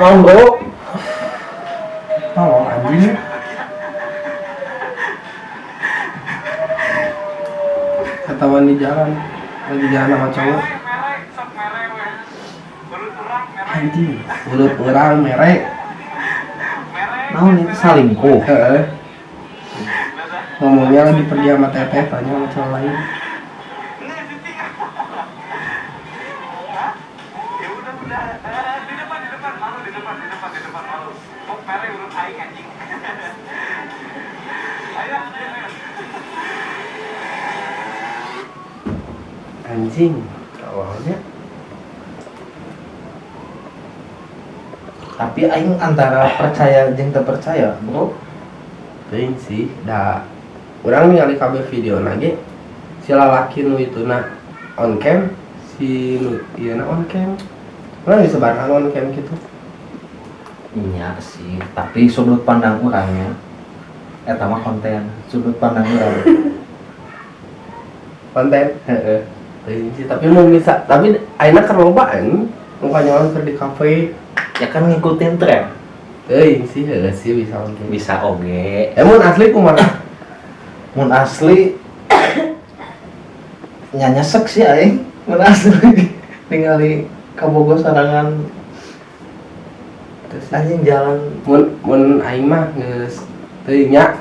Naon bro? Oh anjing. Ketahuan di jalan, lagi jalan sama cowok. Anjing, mulut orang merek. Naon itu salingkuh? Heeh. Ngomongnya lagi pergi sama teteh, tanya sama cowok lain. Anjing, awalnya. Tapi aing antara percaya jeung teu percaya, bro. Teuing sih, da urang ningali kabeh video lagi si lalaki nu ituna on cam, si nu ieu na on cam. Urang disebarkan on cam gitu. Iya sih, tapi sudut pandang orangnya eta mah konten, sudut pandang orang. Konten, heeh. Teuing sih, tapi mau bisa, tapi ayeuna keur lobaan nu kanyawan keur di kafe. Ya kan ngikutin tren. Teuing sih, heeh sih bisa on cam. Bisa oge. Mun asli kumaha? Mun asli nya nyesek sih aing. Mun asli ningali kabogo sarangan Terus anjing jalan mun aing mah geus teuing nya.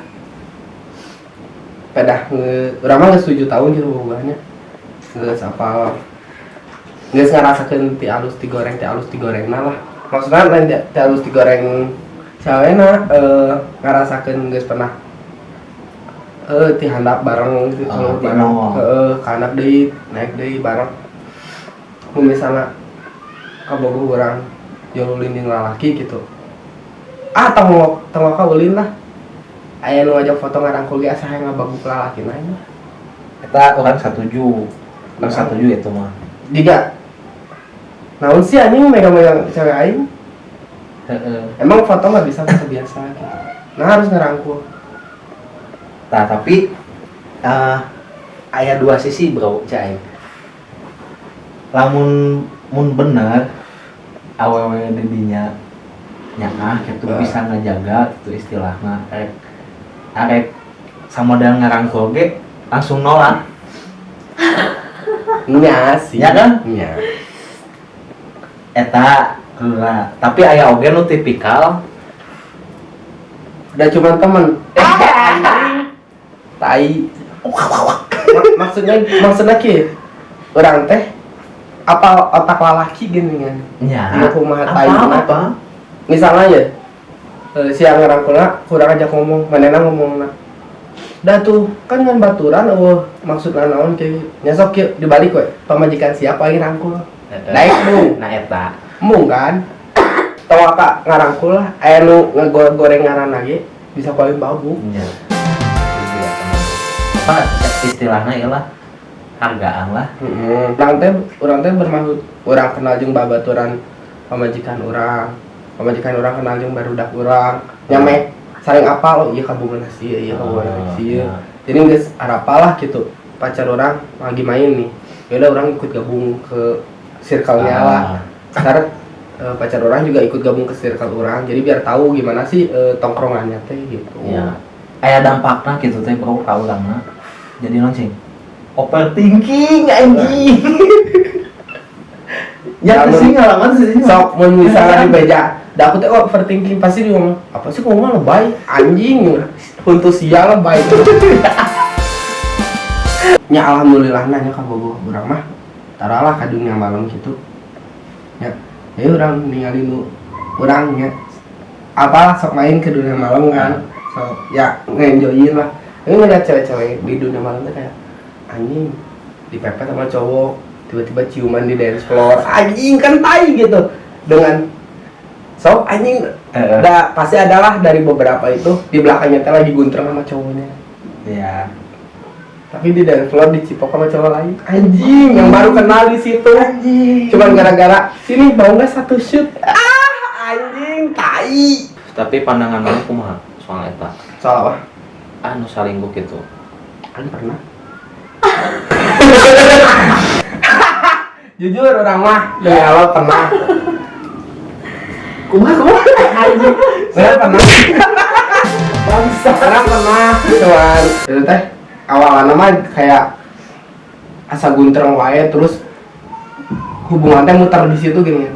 Pedah urang mah geus 7 tahun gitu bobogohannya. Geus apa? Geus ngarasakeun ti alus digoreng lah. Maksudna lain ti alus digoreng cawena ngarasakeun geus pernah ti handap bareng gitu bareng kanak deui naik deui bareng. Mun misalna kabogoh urang jolulin jeung lalaki gitu. Tong ulin lah. Aya nu ngajak foto ngarangkul ge asa hayang ngabaguk lalaki na nya. eta orang setuju. Orang setuju itu mah. Diga. Naon sih anjing megang-megang cewek aing? Heeh. Emang foto nggak bisa foto biasa gitu. Nah harus ngerangkul. Nah, tapi aya dua sisi, bro, cai. Lamun mun bener awewe di dinya nyaah gitu bisa ngajaga gitu istilahna arek sama dengan ngarangkul ge langsung nolak. Nya sih. Ya kan? Nya. Eta heula, tapi aya oge nu tipikal Udah cuma temen. Tai. Maksudnya ki orang teh apa otak lalaki gini kan? nya. Di kumaha tai. Apa? Misalnya ya siang ngerangkulna kurang ajak ngomong, manehna ngomongna. Da tuh kan ngan baturan maksudna naon kayak nyasok kieu dibalik we pamajikan siapa yang rangkul. Naik mung. Nah eta. Mung kan. Tawa ka ngarangkul lah aya nu ngegoreng-gorengan lagi bisa paling babu. Nya. Apa istilahnya ialah hargaan lah. Urang teh bermaksud urang kenal jeung babaturan pamajikan urang kenal jeung barudak urang. Nyame saling apal ieu kabogoh si ieu kabogoh si ieu. Jadi geus harapalah gitu. Pacar urang lagi main nih. Ya udah urang ikut gabung ke circle-nya lah. Karena pacar orang juga ikut gabung ke circle orang. Jadi biar tahu gimana sih tongkrongannya teh gitu. Iya. Aya dampakna gitu teh bro ka urangna. Jadi langsung overthinking anjing. Ya sih ngalaman sih. Sok mun misalnya di beja, da aku teh overthinking pasti dia ngomong, apa sih ngomong lebay anjing. Huntu sia lebay. Nya alhamdulillah nanya kabogoh urang mah taralah ka dunia malam gitu. Ya, urang ningali nu urangnya apalah sok main ke dunia malam kan. So, ya nge-enjoyin lah. Ini ngeliat cewek-cewek di dunia malam tuh kayak anjing dipepet sama cowok, tiba-tiba ciuman di dance floor, anjing kan tai gitu. Dengan sok anjing pasti adalah dari beberapa itu di belakangnya teh lagi guntreng sama cowoknya. Iya. Tapi di dance floor dicipok sama cowok lain. Anjing yang baru kenal di situ. Anjing. Cuman gara-gara sini mau nggak satu shoot. Anjing tai. Tapi pandangan mana kumaha soal eta? Soal apa? Anu salingkuh gitu. Kan pernah. Jujur orang mah demi Allah pernah. Anjing. Saya pernah. Orang pernah cuman itu teh awalnya mah kayak asa guntreng wae terus hubungan teh muter di situ gini.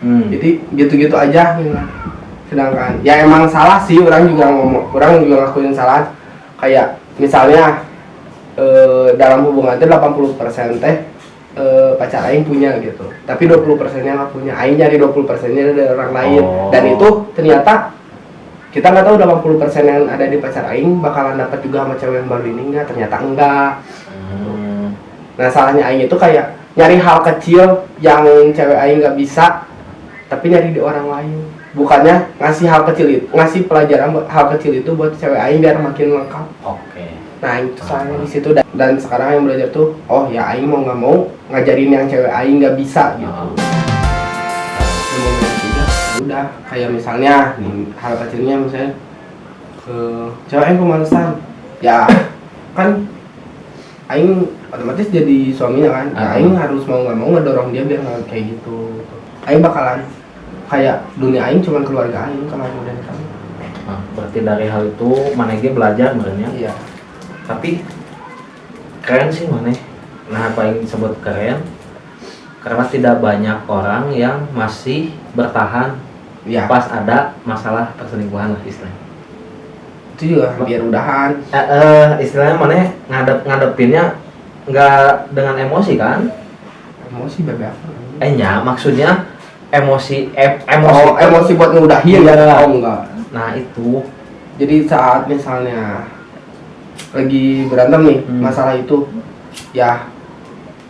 Jadi gitu-gitu aja gitu. Sedangkan ya emang salah sih orang juga ngakuin salah kayak misalnya dalam hubungan itu 80% teh pacar aing punya gitu. Tapi 20%-nya nggak punya. Aing nyari 20%-nya dari orang lain. Dan itu ternyata kita nggak tahu 80% yang ada di pacar aing bakalan dapat juga sama cewek yang baru ini enggak, ternyata enggak. Nah, salahnya aing itu kayak nyari hal kecil yang cewek aing nggak bisa tapi nyari di orang lain. Bukannya ngasih hal kecil itu, ngasih pelajaran hal kecil itu buat cewek aing biar makin lengkap. Oke. Nah, itu salahnya di situ dan sekarang yang belajar tuh, oh ya aing mau nggak mau ngajarin yang cewek aing nggak bisa gitu. Udah kayak misalnya hal kecilnya misalnya cewek aing pemalesan ya kan aing otomatis jadi suaminya kan ya aing harus mau nggak mau ngedorong dia biar nggak kayak gitu. Aing bakalan kayak dunia aing cuman keluarga aing kalau aing udah nikah. Berarti dari hal itu manehge belajar sebenarnya. Iya. Tapi keren sih maneh. Nah, apa yang disebut keren karena tidak banyak orang yang masih bertahan Iya. pas ada masalah perselingkuhan lah istilahnya. Itu juga biar udahan. Istilahnya mana ngadepinnya nggak dengan emosi kan? Emosi bebek. Maksudnya emosi emosi buat ngudahin ya? Oh enggak. Nah itu. Jadi saat misalnya lagi berantem nih masalah itu, ya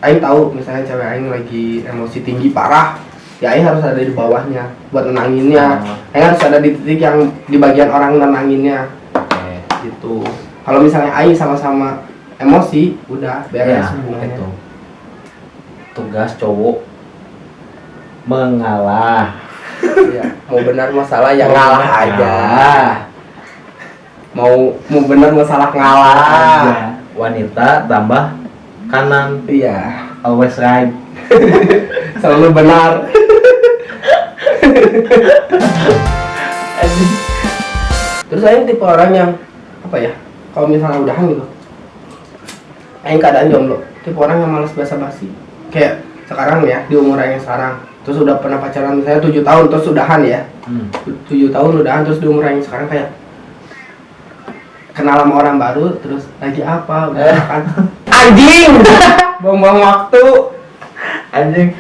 aing tahu misalnya cewek aing lagi emosi tinggi parah. Ya aing harus ada di bawahnya buat nenanginnya. Aing harus ada di titik yang di bagian orang nenanginnya. Gitu. Kalau misalnya aing sama-sama emosi, udah beres semuanya. Itu. Tugas cowok mengalah. Ya, mau benar masalah ya ngalah aja. Mau benar masalah ngalah aja. Wanita tambah kanan. Iya. Always right. Selalu benar. Terus saya tipe orang yang apa ya? Kalau misalnya udahan gitu, aing keadaan jomblo. Tipe orang yang malas basa-basi. Kayak sekarang ya di umur aing sekarang. Terus udah pernah pacaran misalnya 7 tahun terus udahan ya. 7 tahun udahan terus di umur aing sekarang kayak kenal sama orang baru terus lagi apa udah makan anjing buang-buang waktu Anjing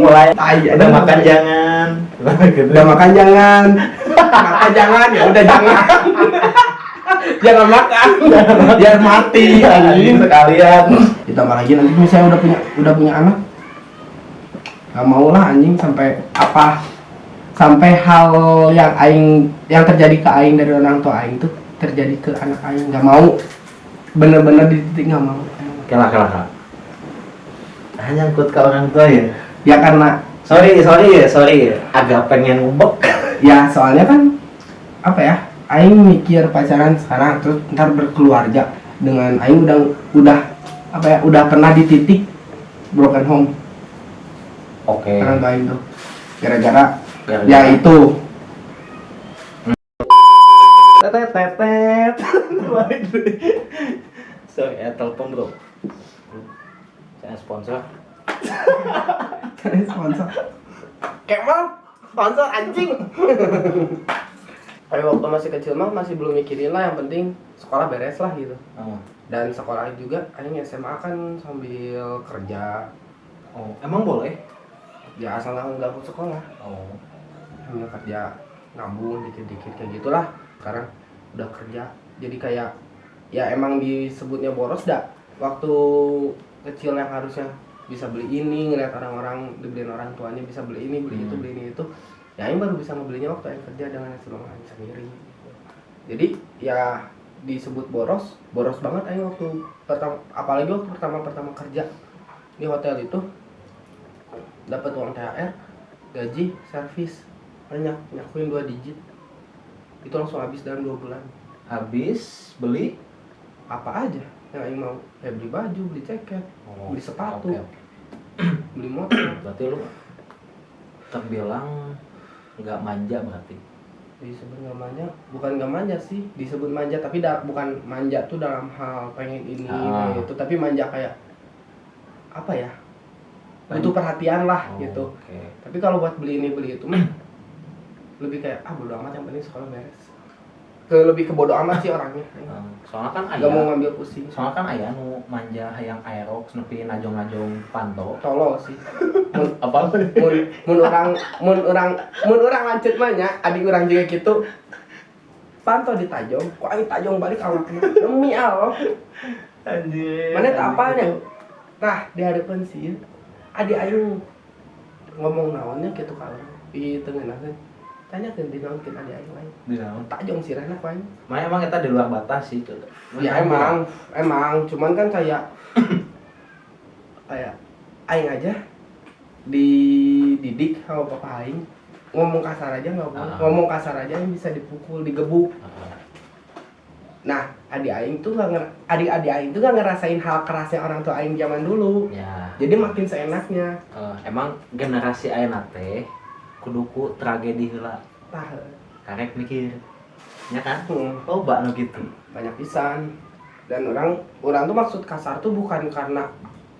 mulai udah makan jangan. udah makan jangan makan jangan ya udah jangan jangan makan biar mati anjing sekalian. Ditambah lagi nanti misalnya udah punya anak nggak mau lah anjing sampai hal yang terjadi ke aing dari orang tua aing tuh terjadi ke anak aing. Nggak mau, bener-bener di titik nggak mau. Kela. Hanya nyangkut ke orang tua ya? Ya karena sorry agak pengen ngubek. Ya soalnya kan apa ya, aing mikir pacaran sekarang terus ntar berkeluarga dengan aing udah pernah di titik broken home. Oke. Karena aing tuh gara-gara ya itu tetet sorry ya, telepon bro, saya sponsor. Kemal sponsor anjing. Kayak waktu masih kecil mah masih belum mikirin lah, yang penting sekolah beres lah gitu. Dan sekolah juga aing SMA kan sambil kerja. Oh, emang boleh? Ya asal nggak ganggu sekolah. Oh. Sambil kerja nabung dikit-dikit kayak gitulah. Sekarang udah kerja jadi kayak ya emang disebutnya boros dah. Waktu kecil yang harusnya bisa beli ini, ngeliat orang-orang dibeliin orang tuanya bisa beli ini, beli itu, beli ini itu. Ya aing baru bisa ngebelinya waktu aing kerja dengan hasil uang aing sendiri. Jadi ya disebut boros banget aing waktu pertama, apalagi waktu pertama kerja di hotel itu dapat uang THR, gaji, servis banyak, nyakuin 2 digit. Itu langsung habis dalam 2 bulan. Habis beli Apa aja yang aing mau, ya beli baju, beli jaket, beli sepatu, okay. beli motor. Berarti lu terbilang nggak manja berarti. Disebut nggak manja, bukan nggak manja sih, disebut manja tapi bukan manja tuh dalam hal pengen ini kayak itu, tapi manja kayak apa ya, butuh perhatian lah gitu. Oke. Tapi kalau buat beli ini beli itu mah lebih kayak bodo amat, yang penting sekolah beres. Lebih ke bodo amat sih orangnya. Soalnya kan Gak mau aya, ngambil pusing. soalnya kan aya nu manja hayang aerox nepi najong-najong panto. Tolol sih. Apa? Mun orang lanjut mah nya, adik orang juga gitu. Panto ditajong, kok aing tajong balik awakna. Demi Allah. Anjir. Mana tak apanya? Nah, di hadapan sih adik aing ngomong naonnya gitu ka urang. Di tengeunaheun. Tanyakeun di naon kita adik aing lain. Di naon? Tajong sirahna ku aing. Mah emang kita di luar batas sih tuh. Ya emang cuman kan kayak aing aja dididik sama papa aing, ngomong kasar aja nggak boleh, ngomong kasar aja yang bisa dipukul, digebuk. Nah, adik-adik aing tuh nggak ngerasain hal kerasnya orang tua aing zaman dulu. Ya. Jadi makin seenaknya. Emang generasi ayeuna teh kuduku tragedi heula. Tah, Karek mikir. Ya kan? Loba nu gitu. banyak pisan. Dan orang tuh maksud kasar tuh bukan karena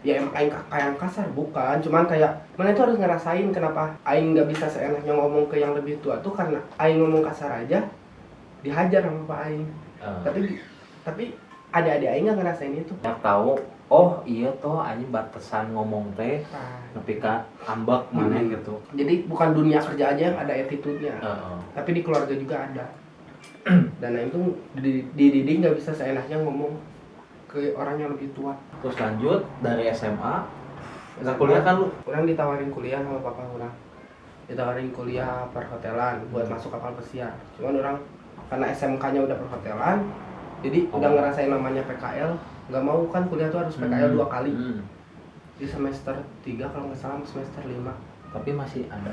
ya emang aing kayak kasar, bukan, cuman kayak mana itu harus ngerasain kenapa aing nggak bisa seenaknya ngomong ke yang lebih tua tuh karena aing ngomong kasar aja dihajar sama pak aing. Tapi adik-adik aing nggak ngerasain itu. Yang tahu, oh iya toh anjing batasan ngomong teh nepi ka ambak maneh gitu. Jadi bukan dunia kerja aja yang ada attitude-nya, tapi di keluarga juga ada. Dan aing tuh dididik nggak bisa seenaknya ngomong ke orang yang lebih tua. Terus lanjut dari SMA, kita kuliah kan lu? Orang ditawarin kuliah sama papa orang. Ditawarin kuliah perhotelan buat masuk kapal pesiar. Cuman orang karena SMK-nya udah perhotelan, jadi udah ngerasain namanya PKL. Nggak mau kan kuliah tuh harus PKL 2 kali. Di semester 3 kalau nggak salah, semester 5. Tapi masih ada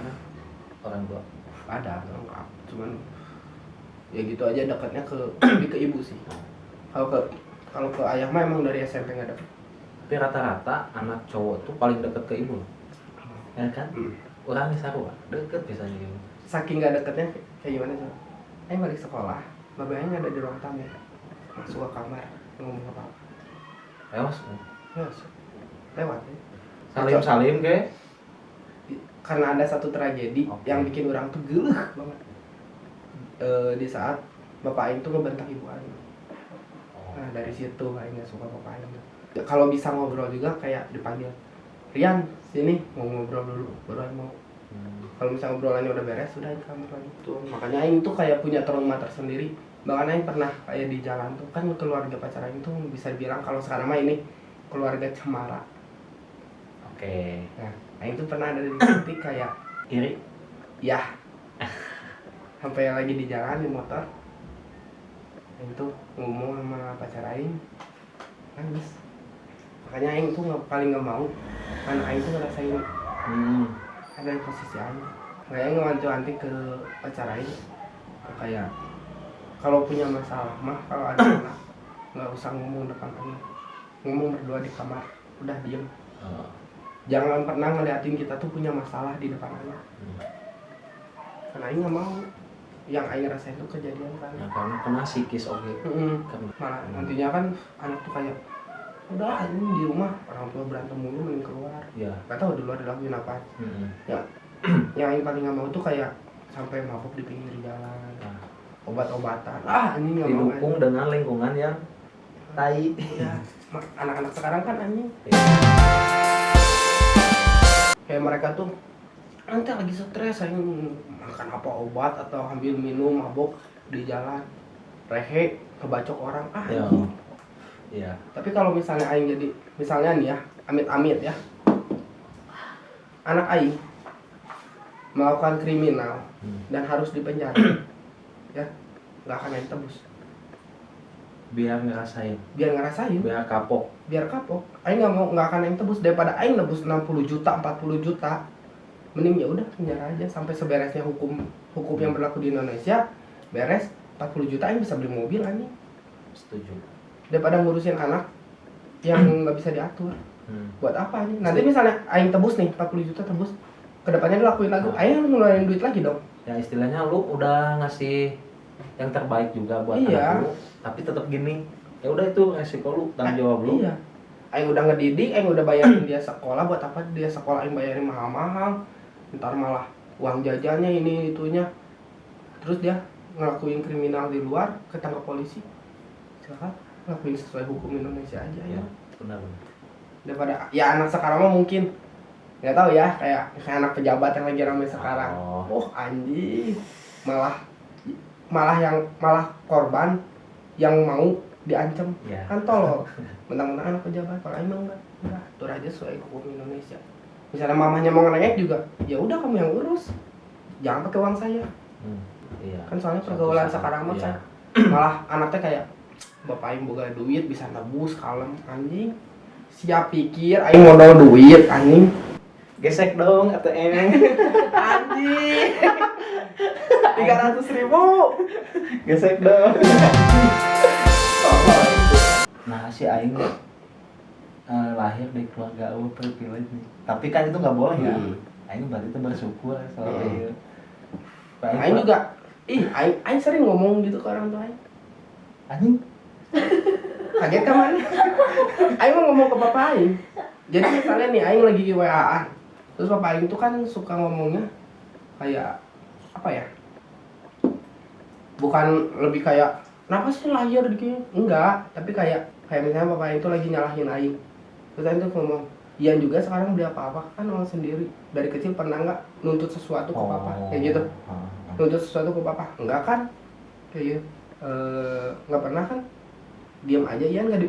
orang tua? Ada, lengkap. Cuman ya gitu aja, dekatnya lebih ke ibu sih. Kalau ke ayah mah emang dari SMP nggak deket. Tapi rata-rata anak cowok tuh paling deket ke ibu. Ya kan? Orang di Sarua deket biasanya gitu. Saking nggak deketnya kayak gimana sih? Aing balik sekolah, babe aing ada di ruang tamu. Masuk ke kamar, ngomong apa? Ayo masuk. Masuk. Lewat ya. Salim ke? Karena ada satu tragedi yang bikin orang tuh geuleuh banget. Di saat bapak aing tuh ngebentak ibu aing. Nah dari situ aing nggak suka bapak aing. Kalau bisa ngobrol juga kayak dipanggil, Rian sini mau ngobrol dulu baru aing mau. Kalau misalnya obrolannya udah beres sudah aing kamar lagi. Tuh makanya aing tuh kayak punya trauma tersendiri. Bahkan aing pernah kayak di jalan tuh kan keluarga pacar aing tuh bisa dibilang kalau sekarang mah ini keluarga cemara. Oke. Nah aing tuh pernah ada di titik kayak Iri? ya sampai lagi di jalan di motor aing tuh ngomong sama pacar aing nangis. Makanya aing tuh paling nggak mau karena aing tuh ngerasain ada di posisi aing. Makanya ngewanti-wanti ke pacar aing kayak kalau punya masalah mah kalau ada anak nggak usah ngomong depan aing, ngomong berdua di kamar udah diem. Jangan pernah ngeliatin kita tuh punya masalah di depan anak. Karena aing nggak mau yang aing rasain tuh kejadian kan. Ya, karena kena psikis Malah nantinya kan anak tuh kayak udah ini di rumah orang tua berantem mulu mending keluar. Ya. Gak tau di luar dilakuin apa. Ya, yang aing paling nggak mau tuh kayak sampai mabuk di pinggir jalan. Obat-obatan. Anjing nggak mau. Didukung dengan lingkungan yang tai. Ya, anak-anak sekarang kan anjing. Kayak mereka tuh nanti lagi stres, saya makan apa obat atau ambil minum mabok di jalan, rehe kebacok orang anjing. Iya. Tapi kalau misalnya aing jadi misalnya nih ya, amit-amit ya, anak aing melakukan kriminal dan harus dipenjara, ya nggak akan aing tebus. Biar ngerasain. Biar kapok. Aing nggak akan aing tebus daripada aing nebus 60 juta, 40 juta. Mending ya udah penjara aja sampai seberesnya hukum yang berlaku di Indonesia beres. 40 juta aing bisa beli mobil anjing. Setuju. Daripada ngurusin anak yang nggak bisa diatur. Buat apa nih? Nanti misalnya aing tebus nih 40 juta tebus, kedepannya dilakuin lagi, aing ngeluarin duit lagi dong. Ya istilahnya lu udah ngasih yang terbaik juga buat Iya. anak lu, tapi tetap gini, ya udah itu resiko lu, tanggung jawab lu. Iya. Aing udah ngedidik, aing udah bayarin dia sekolah, buat apa dia sekolah aing bayarin mahal-mahal. Ntar malah uang jajannya ini itunya. Terus dia ngelakuin kriminal di luar, ketangkap polisi. Silakan ngelakuin sesuai hukum Indonesia aja ya. Benar. Daripada ya anak sekarang mah mungkin nggak tahu ya, kayak anak pejabat yang lagi ramai sekarang. Oh anjing, malah korban yang mau diancam. Ya. Kan tolol. Mentang-mentang anak pejabat, kalau emang enggak atur aja sesuai hukum Indonesia. Misalnya mamahnya mau ngerengek juga, ya udah kamu yang urus, jangan pakai uang saya. Iya. Kan soalnya pergaulan sekarang mah iya. malah anaknya kayak bapak aing boga duit bisa nebus kalem anjing. Siap pikir aing modal duit anjing. Gesek dong ATM. Anjing. 300.000. Gesek dong. Nah si Aing lahir di keluarga privilege nih. Tapi kan itu nggak boleh ya. Aing berarti itu bersyukur soal itu. Aing juga, Aing sering ngomong gitu ke orang tua Aing. Anjing. Kaget kan man? Aing mau ngomong ke bapak Aing. Jadi misalnya nih Aing lagi WA-an. Terus bapak Aing tuh kan suka ngomongnya kayak apa ya? Bukan lebih kayak kenapa sih lahir gitu? Enggak, tapi kayak misalnya bapak Aing tuh lagi nyalahin Aing. Terus Aing tuh ngomong, Ian juga sekarang beli apa-apa kan uang sendiri. Dari kecil pernah nggak nuntut sesuatu ke papa kayak gitu? Nuntut sesuatu ke papa? Enggak kan? Kayak gitu. Nggak pernah kan? Diam aja Ian nggak di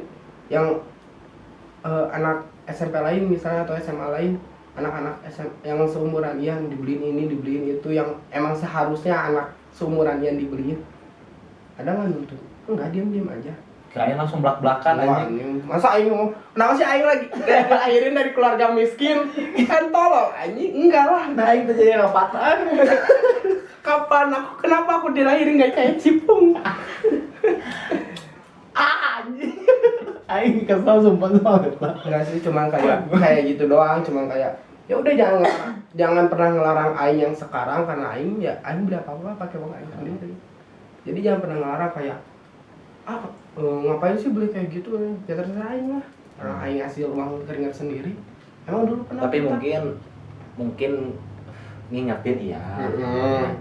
yang anak SMP lain misalnya atau SMA lain, anak-anak yang seumuran Ian dibeliin ini dibeliin itu yang emang seharusnya anak seumuran Ian dibeliin, ada nggak nuntut? Enggak, diam aja. Kirain langsung belak-belakan anjing. Masa Aing ngomong, kenapa sih Aing lagi dilahirin dari keluarga miskin? Kan tolong anjing, enggak lah. Nah itu jadi rapatan. Kenapa aku dilahirin nggak kayak Cipung? Anjing. Aing kesel sumpah banget. Enggak sih, cuma kayak gitu doang, cuma kayak ya udah jangan pernah ngelarang Aing yang sekarang, karena Aing beli apa-apa pakai uang Aing sendiri. Jadi jangan pernah ngelarang kayak ngapain sih beli kayak gitu, ya terserah Aing lah. Orang Aing hasil uang keringat sendiri. Emang dulu pernah. Tapi mungkin ngingetin iya.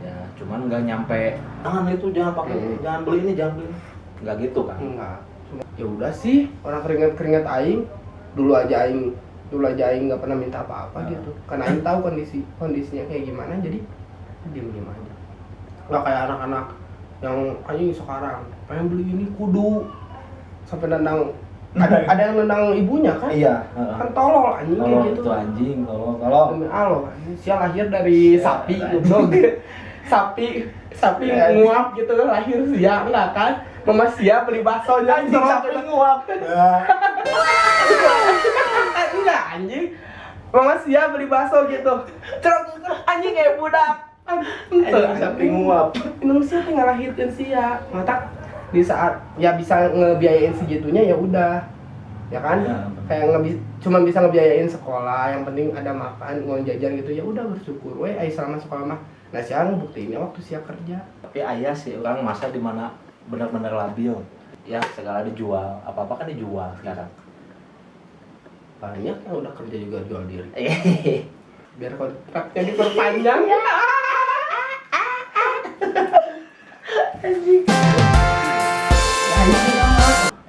Ya, cuman nggak nyampe tangan itu jangan pakai, jangan beli ini, nggak gitu kan? Enggak. Ya udah sih, orang keringat Aing dulu aja Aing nggak pernah minta apa-apa gitu. Karena Aing tahu kondisinya kayak gimana, jadi diam aja. Nggak kayak anak-anak yang Aing sekarang pengen beli ini kudu sampai nendang. Ada yang nendang ibunya kan? Iya. Kan tolol anjing kayak gitu. Itu anjing, tolol. Demi Allah, sia lahir dari sapi goblok. sapi nguap gitu lahir sia enggak kan? Mama sia beli baksonya Anjing sapi nguap. Enggak anjing. Mama sia beli bakso gitu. Cerok anjing kayak budak. Anjing sapi nguap. Indonesia tinggal lahirkeun sia. Mata di saat ya bisa ngebiayain segitunya ya udah. Ya kan? Ya, kayak cuma bisa ngebiayain sekolah, yang penting ada makan, uang jajan gitu, ya udah bersyukur we ai selama sekolah mah. Nah sekarang buktinya waktu siap kerja. Tapi ayah sih orang masa dimana benar-benar labil, ya segala dijual, apa-apa kan dijual sekarang. Banyak yang udah kerja juga jual diri. Biar kontraknya diperpanjang.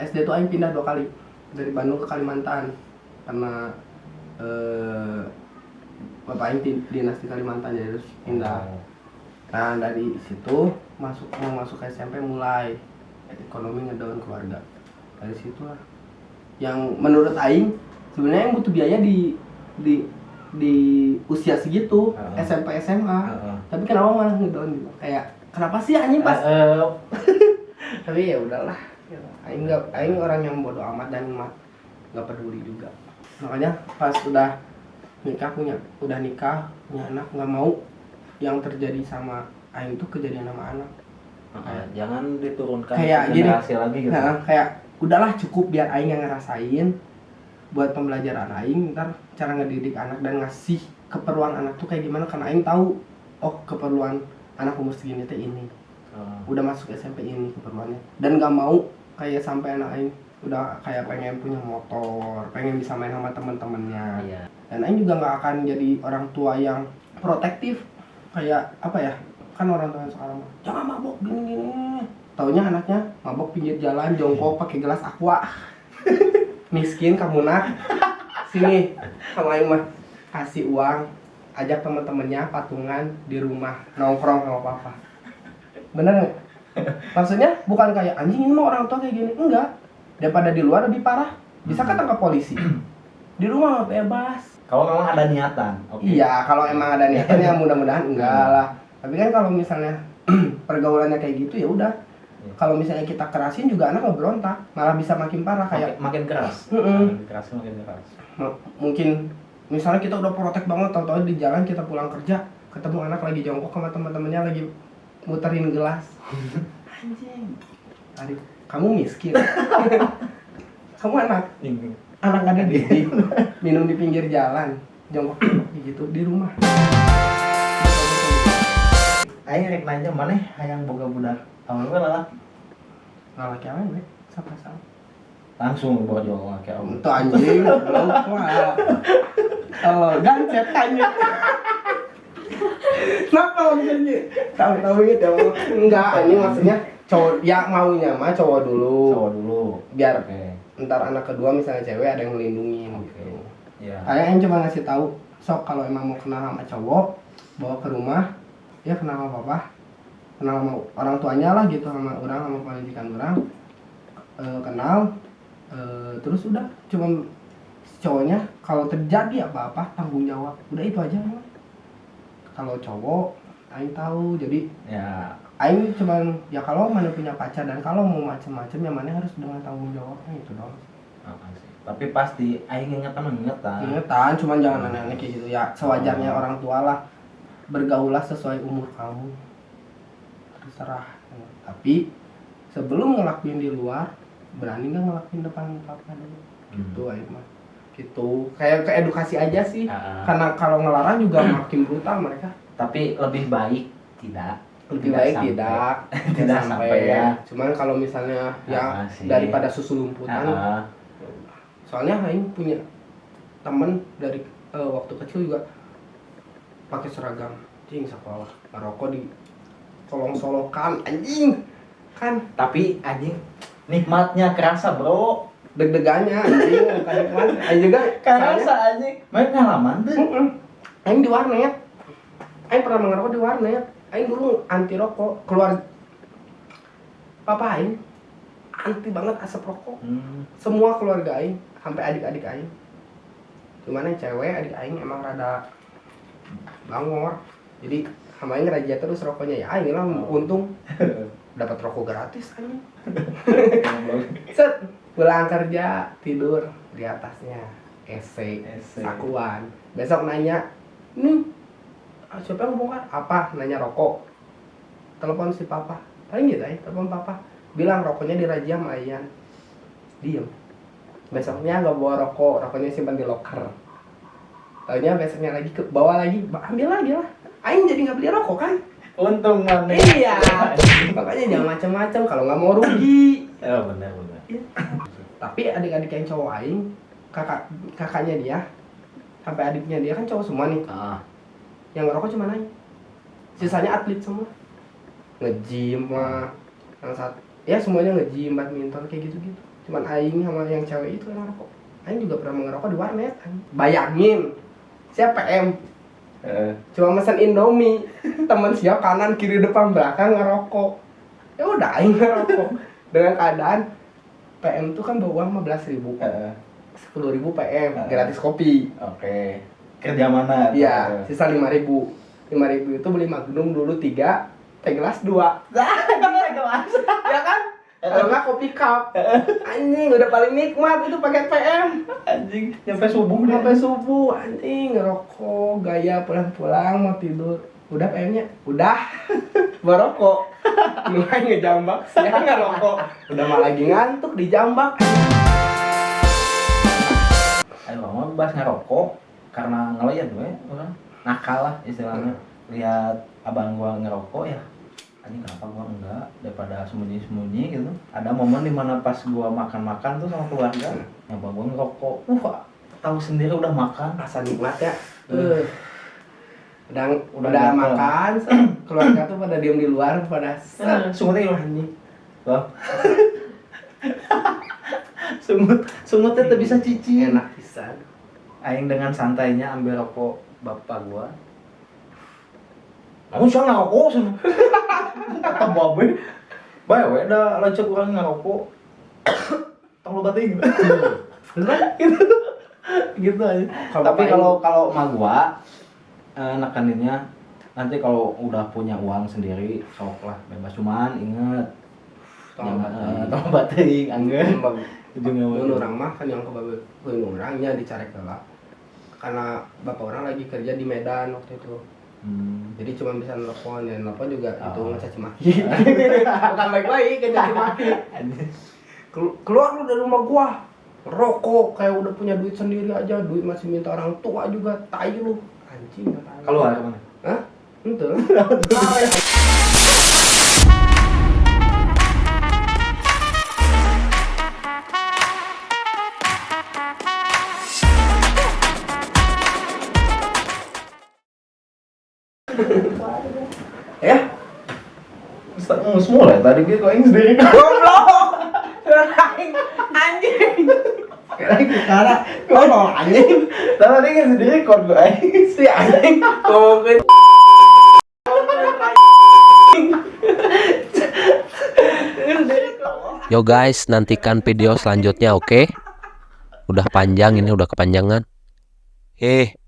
SD tuh Aing pindah 2 kali dari Bandung ke Kalimantan karena bapak Aing dinas di Kalimantan, jadi terus pindah. Nah dari situ mau masuk ke SMP mulai ekonomi ngedown keluarga. Dari situ lah yang menurut Aing sebenarnya yang butuh biaya di usia segitu, SMP SMA. Tapi kenapa malah ngedown gitu? Kayak kenapa sih anjing pas tapi ya udahlah. Aing orang yang bodoh amat dan nggak peduli juga. Makanya pas udah nikah punya anak, nggak mau yang terjadi sama Aing itu kejadian sama anak. Jangan diturunkan kayak ke generasi lagi gitu. Kayak udahlah cukup biar Aing yang ngerasain buat pembelajaran Aing, ntar cara ngedidik anak dan ngasih keperluan anak tuh kayak gimana, karena aing tahu oh keperluan anak umur segini teh ini. Udah masuk SMP ini keperluannya, dan gak mau kayak sampai anak aing udah kayak pengen punya motor, pengen bisa main sama teman-temannya. Iya. Dan aing juga nggak akan jadi orang tua yang protektif kayak apa ya, kan orang tua yang sekarang jangan mabok gini-gini, taunya anaknya mabok pinggir jalan jongkok pakai gelas aqua. Miskin kamu nak, sini sama aing mah kasih uang, ajak teman-temannya patungan di rumah nongkrong sama papa. Bener nggak? Maksudnya bukan kayak anjing ini mah orang tua kayak gini, enggak. Daripada di luar lebih parah, bisa ketangkap polisi. Di rumah mah bebas. Kalau memang ada niatan, oke. Iya, kalau emang ada niatan ya mudah-mudahan enggak lah. Tapi kan kalau misalnya pergaulannya kayak gitu ya udah. Kalau misalnya kita kerasin juga anak nggak berontak, malah bisa makin parah kayak Makin keras. Mm-mm. Makin keras, makin keras. Mungkin misalnya kita udah protek banget, tahu-tahu di jalan kita pulang kerja ketemu anak lagi jongkok sama teman-temannya lagi muterin gelas. Anjing. Adik, kamu miskin. Kamu anak ada didik, minum di pinggir jalan, jongkok gitu di rumah. Aing rek nanya mana hayang boga budak. Awalnya lalaki. Ngalaki apa nih? Sama-sama. Langsung bawa jual laki awal. Itu anjing, lupa. Oh, gancet tanya. Kenapa lo begini? Tahu-tahu gitu. Enggak, ini maksudnya cowok ya maunya mah cowok dulu. Cowok dulu. Biar Oke. ntar anak kedua misalnya cewek ada yang melindungi Oke. gitu. Iya. Kayaknya cuma ngasih tahu, sok kalau emang mau kenal sama cowok, bawa ke rumah, ya kenal sama papa, kenal sama orang tuanya lah gitu, sama orang, sama pendidikan orang, kenal, terus udah cuma si cowoknya kalau terjadi apa-apa tanggung jawab, udah itu aja. Kalau cowok, aing tahu, jadi Ya. aing cuman ya kalau mana punya pacar dan kalau mau macem-macem yang mana harus dengan tanggung jawabnya itu dong. Apa sih? Tapi pasti aing ingetan. Ingetan, cuman jangan aneh-aneh kayak gitu ya. Sewajarnya orang tua lah, bergaulah sesuai umur kamu. Terserah. Tapi sebelum ngelakuin di luar, berani nggak ngelakuin depan papa dulu. Gitu aing mah. Gitu. Kayak ke edukasi aja sih. Karena kalau ngelarang juga makin brutal mereka. Tapi lebih baik tidak. Lebih baik tidak Tidak sampai ya. Cuman kalau misalnya ya sih. daripada susu lumputan. Soalnya aing punya temen dari waktu kecil juga pakai seragam anjing sekolah, ngerokok di kolong-solokan anjing kan. Tapi anjing nikmatnya kerasa bro. Deg-degannya anjing bukan nikmat. Aing juga Kerasa anjing. Main pengalaman tuh. Aing di warnet. Aing pernah ngerokok di warnet. Aing dulu anti rokok, keluar papa aing anti banget asap rokok. Semua keluarga aing, sampai adik-adik aing. Cuman yang cewek adik aing emang rada bangor. Jadi sama aing rajia terus rokoknya ya. Aing lah untung dapat rokok gratis anjing. Set, pulang kerja tidur di atasnya. EC, sakuan. Besok nanya, "Nih, siapa yang bongkar?" "Apa?" Nanya rokok. Telepon si papa. Paling gitu ya, telepon papa. Bilang rokoknya dirajia sama Ayan. Diem. Besoknya nggak bawa rokok, rokoknya simpan di loker. Taunya besoknya lagi bawa lagi, ambil lagi lah. Aing jadi nggak beli rokok kan? Untung mana? Iya. Makanya jangan macem-macem kalau nggak mau rugi. Ya benar. Tapi adik-adik yang cowok Aing, kakaknya dia, sampai adiknya dia kan cowok semua nih. Yang ngerokok cuma Aing. Sisanya atlet semua. Nge-gym mah. Yang satu, ya semuanya nge-gym, badminton kayak gitu-gitu. Cuman Aing sama yang cewek itu yang ngerokok. Aing juga pernah ngerokok di warnet. Bayangin, siapa PM? Cuma mesen Indomie. Temen siap kanan kiri depan belakang ngerokok. Ya udah Aing ngerokok. Dengan keadaan PM tuh kan bawa uang 15.000. 10.000 PM, gratis kopi. Oke. Kerja mana? Iya, sisa 5.000. 5.000 itu beli Magnum dulu 3, teh gelas 2. Ya kan? Kalau nggak kopi cup. Anjing, udah paling nikmat itu pakai PM. Anjing, sampai subuh Sampai subuh, anjing ngerokok, gaya pulang-pulang mau tidur. Udah PM-nya? Udah. Berokok. Mulai ngejambak, siang ngerokok. Udah malah lagi ngantuk dijambak. Ayo kamu bahas ngerokok. karena ngeliat gue orang nakal lah istilahnya. Lihat abang gua ngerokok ya, anjing kenapa gua enggak, daripada sembunyi-sembunyi gitu. Ada momen dimana pas gua makan-makan tuh sama keluarga, yang abang gua ngerokok, tahu sendiri udah makan. Rasa nikmat ya. Udah makan, keluarga tuh pada diem di luar, pada Sungutnya gimana nih? Wah. Sungutnya tuh bisa cici. enak pisan. Aing dengan santainya ambil rokok bapak gua. Aku sih ngerokok sih. Kata babe. Bae we da lanjut urang ngerokok. Tong lo bating. Gitu. Gitu aja. Tapi kalau emak gua nekaninnya nanti kalau udah punya uang sendiri sok lah bebas, cuman inget tong bating anggeun. Mun urang mah kan yang kebawa orangnya dicarek lah. Karena bapak orang lagi kerja di Medan waktu itu. Jadi cuma bisa nelfon, dan nelfon juga itu ngecaci maki. Bukan baik-baik kan caci maki. Keluar lu dari rumah gua. Rokok kayak udah punya duit sendiri aja, duit masih minta orang tua juga, tai lu. Anjing kata. Keluar kemana? Hah? Entul. Ya, Semua lah tadi gitu aing sendiri. goblok. Anjing. Kayak cara goblok anjing. Tadi kan sendiri kod gue aing. Si anjing ngomongin Yo guys, nantikan video selanjutnya, oke? Udah panjang ini, udah kepanjangan. Heh.